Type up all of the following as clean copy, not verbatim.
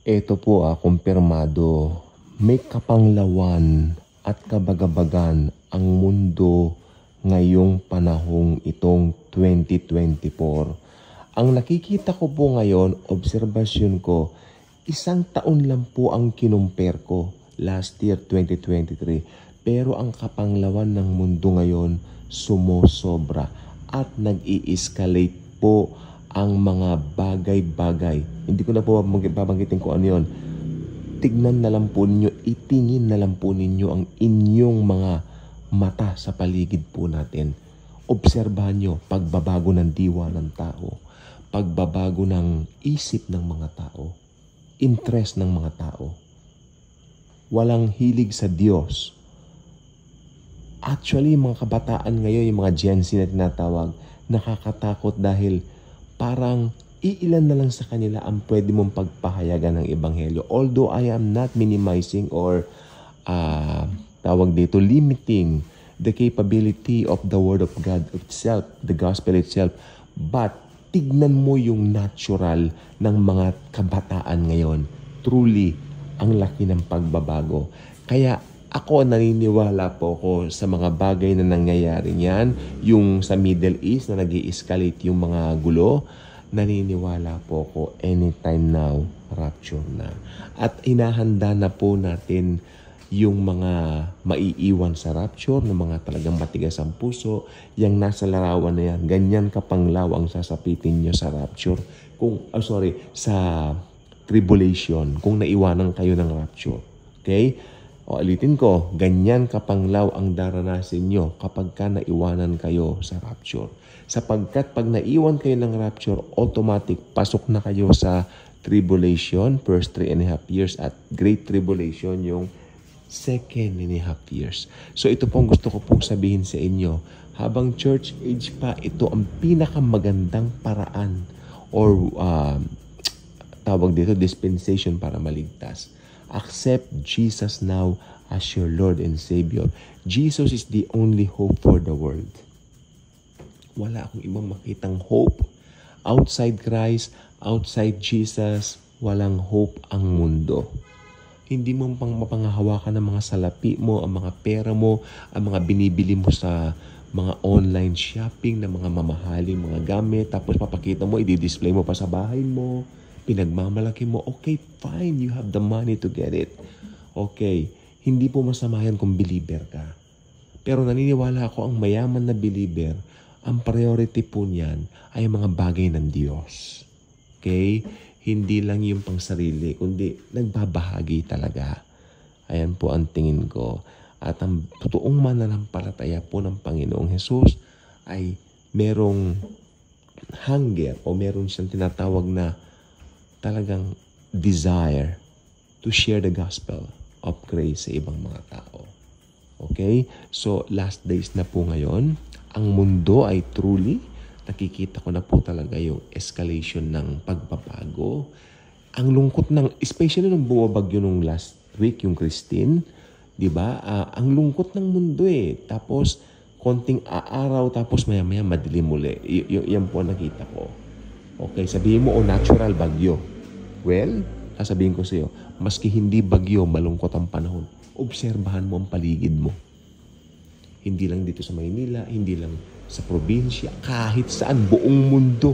Ito po kumpirmado. May kapanglawan at kabagabagan ang mundo ngayong panahong itong 2024. Ang nakikita ko po ngayon, obserbasyon ko, 1 taon lang po ang kinumpare ko last year 2023. Pero ang kapanglawan ng mundo ngayon sumosobra at nag-i-escalate po ang mga bagay-bagay. Hindi ko na po babanggitin ko ano yun. Tignan na lang po ninyo, itingin na lang po ninyo ang inyong mga mata sa paligid po natin. Obserbahan nyo pagbabago ng diwa ng tao, pagbabago ng isip ng mga tao, interest ng mga tao. Walang hilig sa Diyos. Actually, mga kabataan ngayon, yung mga Gen Z na tinatawag, nakakatakot dahil parang iilan na lang sa kanila ang pwede mong pagpahayagan ng Ebanghelyo. Although I am not minimizing or limiting the capability of the Word of God itself, the Gospel itself. But tignan mo yung natural ng mga kabataan ngayon. Truly, ang laki ng pagbabago. Kaya ako naniniwala po ko sa mga bagay na nangyayari niyan, yung sa Middle East na nag-i-escalate yung mga gulo, naniniwala po ko anytime now, rapture na. At hinahanda na po natin yung mga maiiwan sa rapture, ng mga talagang matigas ang puso, yung nasa larawan na yan, ganyan kapanglaw ang sasapitin nyo sa rapture. Sa tribulation, kung naiwanan kayo ng rapture. Okay? O ulitin ko, ganyan kapanglaw ang daranasin nyo kapag ka naiwanan kayo sa rapture. Sapagkat pag naiwan kayo ng rapture, automatic pasok na kayo sa tribulation, first 3.5 years, at great tribulation, yung 2.5 years. So ito pong gusto ko pong sabihin sa inyo, habang church age pa, ito ang pinakamagandang paraan or dispensation para maligtas. Accept Jesus now as your Lord and Savior. Jesus is the only hope for the world. Wala akong ibang makitang hope. Outside Christ, outside Jesus, walang hope ang mundo. Hindi mo pang mapangahawakan ng mga salapi mo, ang mga pera mo, ang mga binibili mo sa mga online shopping na mga mamahaling mga gamit, tapos papakita mo, i-display mo pa sa bahay mo, pinagmamalaki mo. Okay, fine, you have the money to get it. Okay, hindi po masama yan kung believer ka. Pero naniniwala ako ang mayaman na believer, ang priority po niyan ay mga bagay ng Diyos. Okay? Hindi lang yung pang sarili, kundi nagbabahagi talaga. Ayan po ang tingin ko. At ang totoong mananampalataya po ng Panginoong Hesus ay merong hunger o meron siyang tinatawag na talagang desire to share the gospel of grace sa ibang mga tao. Okay? So, last days na po ngayon. Ang mundo ay truly, nakikita ko na po talaga yung escalation ng pagbabago. Ang lungkot especially nung bumabagyo nung last week, yung Christine, di ba? Ang lungkot ng mundo Tapos, konting araw, tapos maya-maya madilim muli. Yan po nakita ko. Okay, sabihin mo, natural bagyo. Well, sasabihin ko sa iyo, maski hindi bagyo, malungkot ang panahon, obserbahan mo ang paligid mo. Hindi lang dito sa Maynila, hindi lang sa probinsya, kahit saan, buong mundo.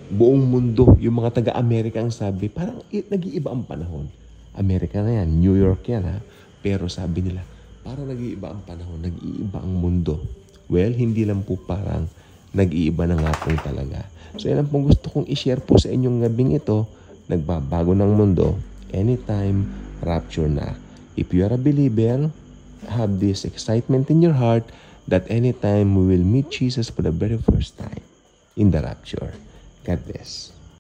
Buong mundo. Yung mga taga-Amerika ang sabi, parang nag-iiba ang panahon. Amerika na yan, New York yan Pero sabi nila, parang nag-iiba ang panahon, nag-iiba ang mundo. Well, hindi lang po parang nag-iiba na nga po talaga. So yan ang pong gusto kong i-share po sa inyong gabing ito. Nagbabago ng mundo. Anytime, rapture na. If you are a believer, have this excitement in your heart that anytime we will meet Jesus for the very first time in the rapture. God bless.